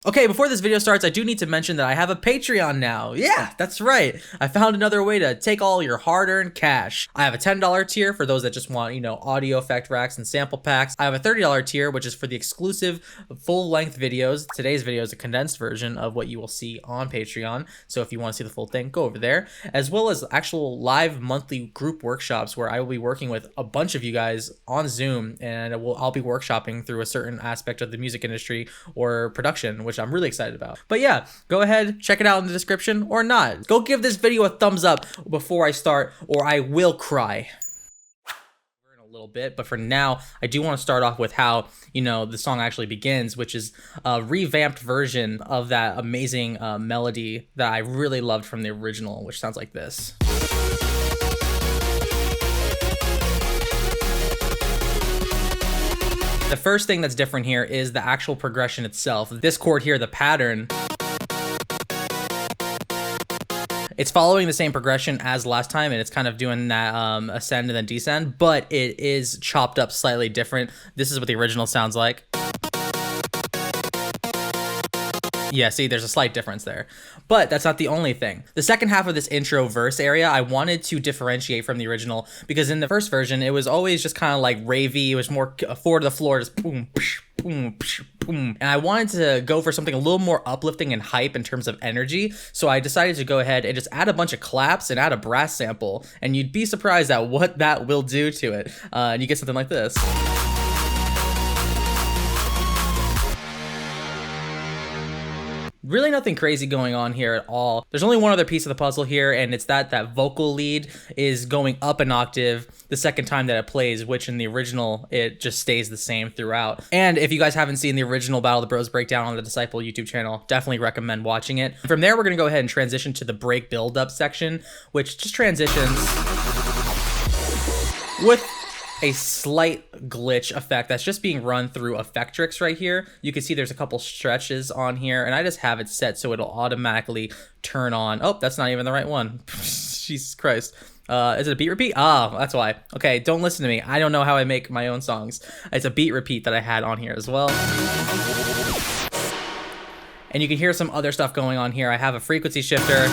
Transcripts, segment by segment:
Okay, before this video starts, I do need to mention that I have a Patreon now. Yeah, that's right. I found another way to take all your hard-earned cash. I have a $10 tier for those that just want, audio effect racks and sample packs. I have a $30 tier, which is for the exclusive full-length videos. Today's video is a condensed version of what you will see on Patreon. So if you want to see the full thing, go over there. As well as actual live monthly group workshops where I will be working with a bunch of you guys on Zoom, and I'll be workshopping through a certain aspect of the music industry or production, which I'm really excited about. But yeah, go ahead, check it out in the description or not. Go give this video a thumbs up before I start, or I will cry. In a little bit, but for now, I do want to start off with how, the song actually begins, which is a revamped version of that amazing melody that I really loved from the original, which sounds like this. The first thing that's different here is the actual progression itself. This chord here, the pattern, it's following the same progression as last time, and it's kind of doing that ascend and then descend, but it is chopped up slightly different. This is what the original sounds like. Yeah, see, there's a slight difference there. But that's not the only thing. The second half of this intro verse area, I wanted to differentiate from the original, because in the first version, it was always just kind of like ravey. It was more four to the floor, just boom, psh, boom, psh, boom. And I wanted to go for something a little more uplifting and hype in terms of energy. So I decided to go ahead and just add a bunch of claps and add a brass sample. And you'd be surprised at what that will do to it. And you get something like this. Really nothing crazy going on here at all. There's only one other piece of the puzzle here, and it's that vocal lead is going up an octave the second time that it plays, which in the original, it just stays the same throughout. And if you guys haven't seen the original Battle of the Bros breakdown on the Disciple YouTube channel, definitely recommend watching it. From there, we're gonna go ahead and transition to the break build-up section, which just transitions with a slight glitch effect that's just being run through Effectrix right here. You can see there's a couple stretches on here, and I just have it set so it'll automatically turn on. Oh, that's not even the right one. Jesus Christ. Is it a beat repeat? Ah, that's why. Okay, don't listen to me. I don't know how I make my own songs. It's a beat repeat that I had on here as well. And you can hear some other stuff going on here. I have a frequency shifter,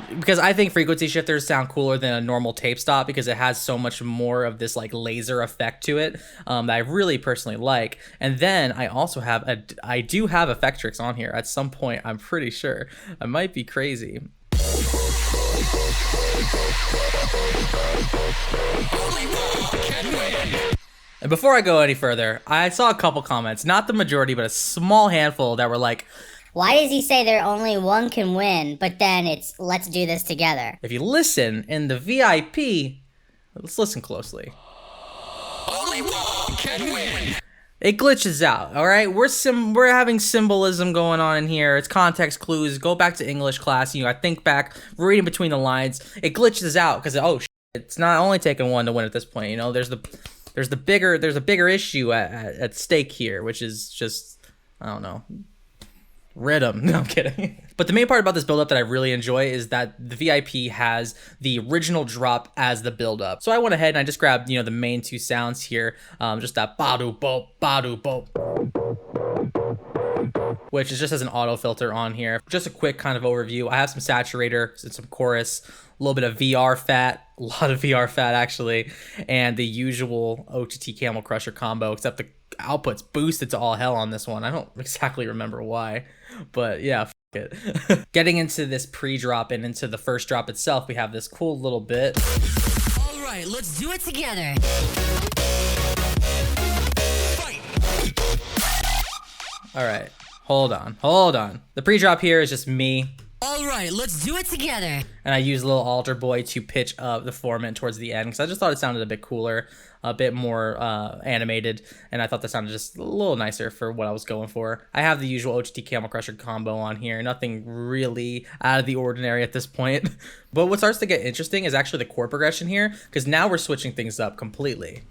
because I think frequency shifters sound cooler than a normal tape stop, because it has so much more of this like laser effect to it that I really personally like. And then I also have I do have Effectrix on here at some point, I'm pretty sure. I might be crazy. And before I go any further, I saw a couple comments, not the majority, but a small handful that were like, why does he say there only one can win, but then it's let's do this together? If you listen in the VIP, let's listen closely. Only one can win. It glitches out, all right? We're having symbolism going on in here. It's context clues. Go back to English class. I think back, reading between the lines. It glitches out because it's not only taking one to win at this point. There's a bigger issue at stake here, which is just, I don't know, rhythm. No, I'm kidding. But the main part about this build-up that I really enjoy is that the VIP has the original drop as the build-up. So I went ahead and I just grabbed, the main two sounds here, just that badu bop, which is just as an auto filter on here. Just a quick kind of overview. I have some saturator and some chorus, a little bit of VR fat, a lot of VR fat actually, and the usual OTT Camel Crusher combo, except the output's boosted to all hell on this one. I don't exactly remember why, but yeah, f it. Getting into this pre-drop and into the first drop itself, we have this cool little bit. All right, let's do it together. Fight. All right, hold on. The pre-drop here is just me. All right, let's do it together. And I use a little altar boy to pitch up the formant towards the end, because I just thought it sounded a bit cooler, a bit more animated, and I thought that sounded just a little nicer for what I was going for. I have the usual OTT Camel Crusher combo on here, nothing really out of the ordinary at this point. But what starts to get interesting is actually the chord progression here, because now we're switching things up completely.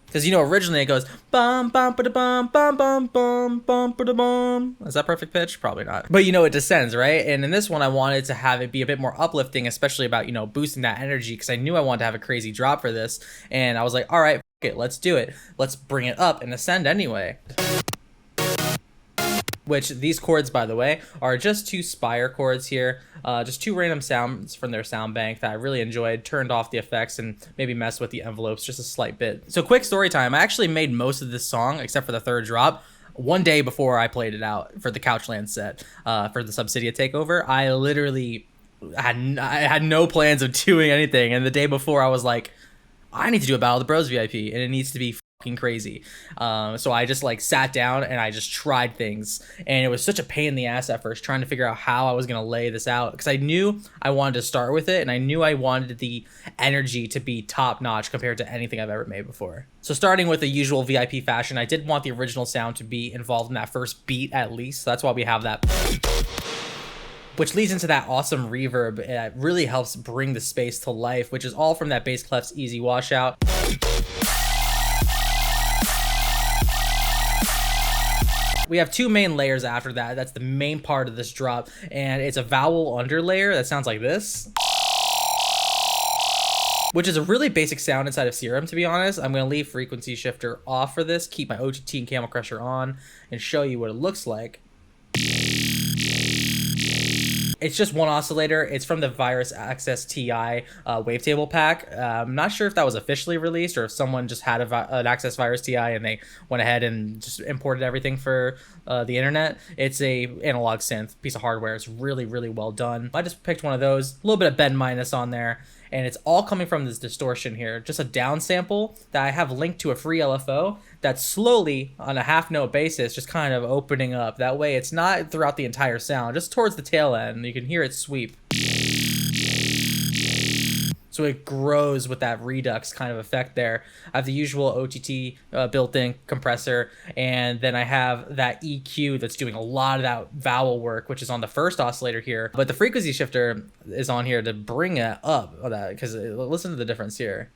Because originally it goes bum bum ba da bum bum bum bum bum ba da bum. Is that perfect pitch? Probably not. But it descends, right? And in this one, I wanted to have it be a bit more uplifting, especially about boosting that energy, because I knew I wanted to have a crazy drop for this. And I was like, all right, it, let's do it. Let's bring it up and ascend anyway. Which these chords, by the way, are just 2 Spire chords here. Just 2 random sounds from their sound bank that I really enjoyed. Turned off the effects and maybe messed with the envelopes just a slight bit. So quick story time. I actually made most of this song, except for the 3rd drop, one day before I played it out for the Couchland set for the Subsidia takeover. I literally had no plans of doing anything. And the day before, I was like, I need to do a Battle of the Bros VIP, and it needs to be fucking crazy. So I just like sat down and I just tried things, and it was such a pain in the ass at first trying to figure out how I was gonna lay this out, because I knew I wanted to start with it, and I knew I wanted the energy to be top notch compared to anything I've ever made before. So starting with the usual VIP fashion, I did want the original sound to be involved in that first beat at least. So that's why we have that, which leads into that awesome reverb. It really helps bring the space to life, which is all from that bass clef's easy washout. We have 2 main layers after that. That's the main part of this drop, and it's a vowel underlayer that sounds like this, which is a really basic sound inside of Serum, to be honest. I'm going to leave frequency shifter off for this, keep my OTT and Camel Crusher on, and show you what it looks like. It's just one oscillator. It's from the Virus Access TI wavetable pack. I'm not sure if that was officially released or if someone just had an Access Virus TI and they went ahead and just imported everything for the internet. It's a analog synth piece of hardware. It's really, really well done. I just picked one of those. A little bit of bend minus on there. And it's all coming from this distortion here. Just a down sample that I have linked to a free LFO that's slowly, on a half note basis, just kind of opening up. That way it's not throughout the entire sound, just towards the tail end. You can hear it sweep. So it grows with that redux kind of effect there. I have the usual OTT built-in compressor, and then I have that EQ that's doing a lot of that vowel work, which is on the first oscillator here. But the frequency shifter is on here to bring it up, because listen to the difference here.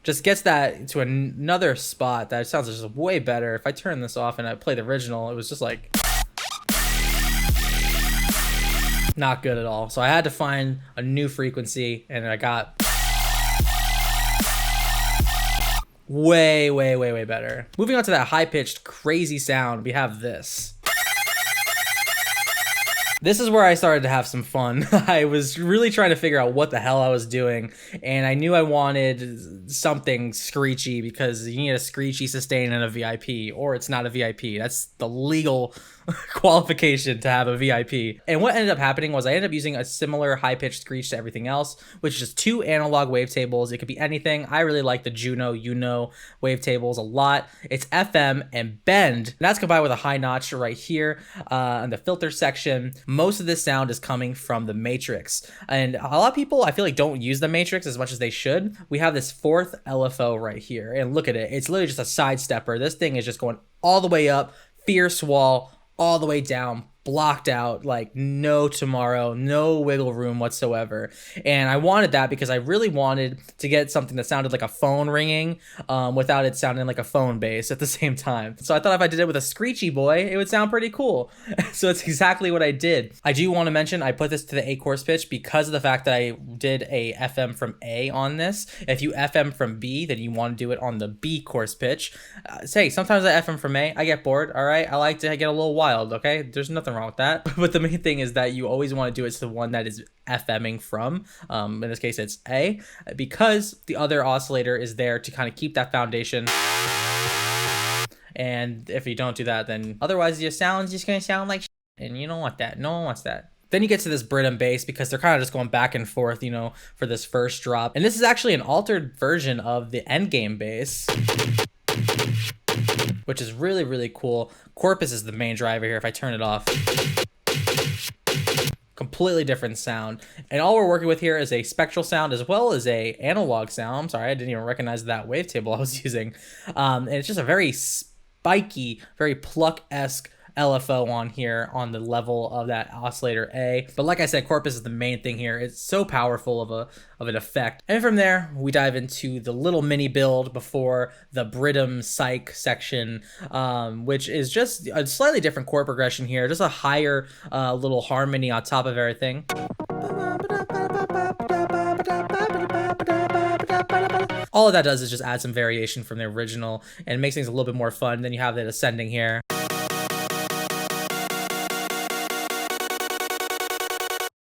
Just gets that to another spot that sounds just way better. If I turn this off and I play the original, it was just like not good at all. So I had to find a new frequency, and I got way better. Moving on to that high-pitched crazy sound, we have this. This is where I started to have some fun. I was really trying to figure out what the hell I was doing, and I knew I wanted something screechy, because you need a screechy sustain in a VIP, or it's not a VIP. That's the legal qualification to have a VIP. And what ended up happening was I ended up using a similar high-pitched screech to everything else, which is just 2 analog wavetables. It could be anything. I really like the Juno wavetables a lot. It's FM and bend, and that's combined with a high notch right here in the filter section. Most of this sound is coming from the Matrix, and a lot of people I feel like don't use the Matrix as much as they should. We have this 4th LFO right here, and look at it. It's literally just a side stepper. This thing is just going all the way up, fierce wall, all the way down, blocked out, like no tomorrow, no wiggle room whatsoever. And I wanted that because I really wanted to get something that sounded like a phone ringing without it sounding like a phone bass at the same time. So I thought if I did it with a screechy boy, it would sound pretty cool. So it's exactly what I did. I do want to mention I put this to the A course pitch because of the fact that I did a FM from A on this. If you FM from B, then you want to do it on the B course pitch. Say, sometimes I FM from A, I get bored, all right? I like to get a little wild, okay? There's nothing wrong with that. But the main thing is that you always want to do it to the one that is FMing from. In this case, it's A, because the other oscillator is there to kind of keep that foundation. And if you don't do that, then otherwise your sound's just going to sound like shit, and you don't want that. No one wants that. Then you get to this Brittom bass because they're kind of just going back and forth, you know, for this first drop. And this is actually an altered version of the Endgame bass, which is really, really cool. Corpus is the main driver here. If I turn it off, completely different sound. And all we're working with here is a spectral sound as well as a analog sound. I'm sorry, I didn't even recognize that wavetable I was using. And it's just a very spiky, very Pluck-esque LFO on here on the level of that oscillator A. But like I said, Corpus is the main thing here. It's so powerful of an effect. And from there, we dive into the little mini build before the Brittom Psych section, which is just a slightly different chord progression here, just a higher little harmony on top of everything. All of that does is just add some variation from the original and makes things a little bit more fun. Then you have it ascending here.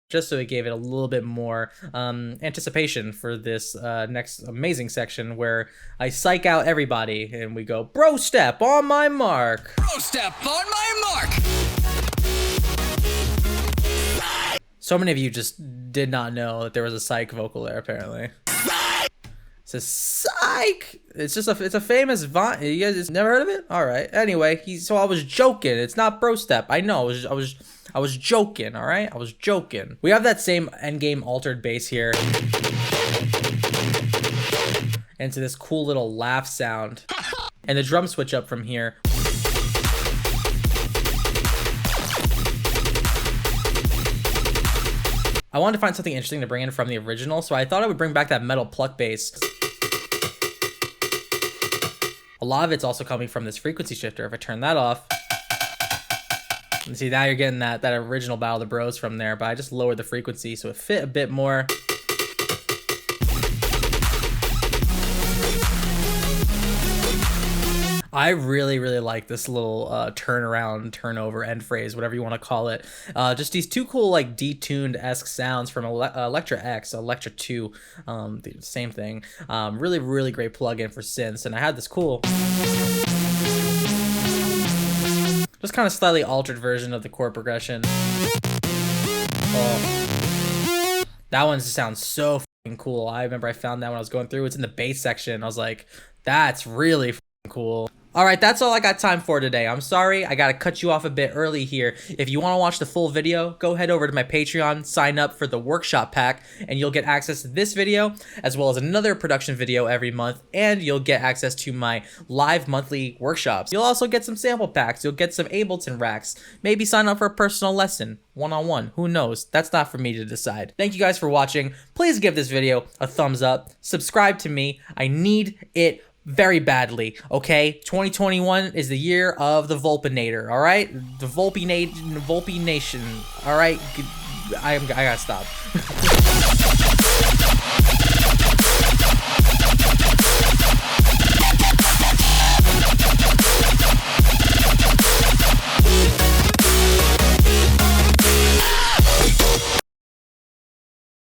Just so it gave it a little bit more anticipation for this next amazing section where I psych out everybody and we go, bro step on my mark. Bro step on my mark. So many of you just did not know that there was a psych vocal there, apparently. It says psych. It's just it's a famous vine. You guys just never heard of it? All right. Anyway, so I was joking. It's not bro step. I know. I was joking. All right. I was joking. We have that same endgame altered bass here, into this cool little laugh sound, and the drum switch up from here. I wanted to find something interesting to bring in from the original, so I thought I would bring back that metal pluck bass. A lot of it's also coming from this frequency shifter. If I turn that off, and see, now you're getting that original Battle of the Bros from there, but I just lowered the frequency so it fit a bit more. I really like this little turnaround, turnover, end phrase, whatever you want to call it. Just these two cool like detuned-esque sounds from Electra X, Electra 2, the same thing. Really great plugin for synths, and I had this cool, just kind of slightly altered version of the chord progression. Oh, that one just sounds so fucking cool. I remember I found that when I was going through. It's in the bass section. I was like, that's really cool. All right, that's all I got time for today. I'm sorry, I gotta cut you off a bit early here. If you want to watch the full video, go head over to my Patreon, sign up for the workshop pack, and you'll get access to this video, as well as another production video every month, and you'll get access to my live monthly workshops. You'll also get some sample packs, you'll get some Ableton racks, maybe sign up for a personal lesson, one-on-one, who knows? That's not for me to decide. Thank you guys for watching. Please give this video a thumbs up, subscribe to me, I need it very badly, okay? 2021 is the year of the Volpinator, all right? The Volpe Nation, all right? I gotta stop.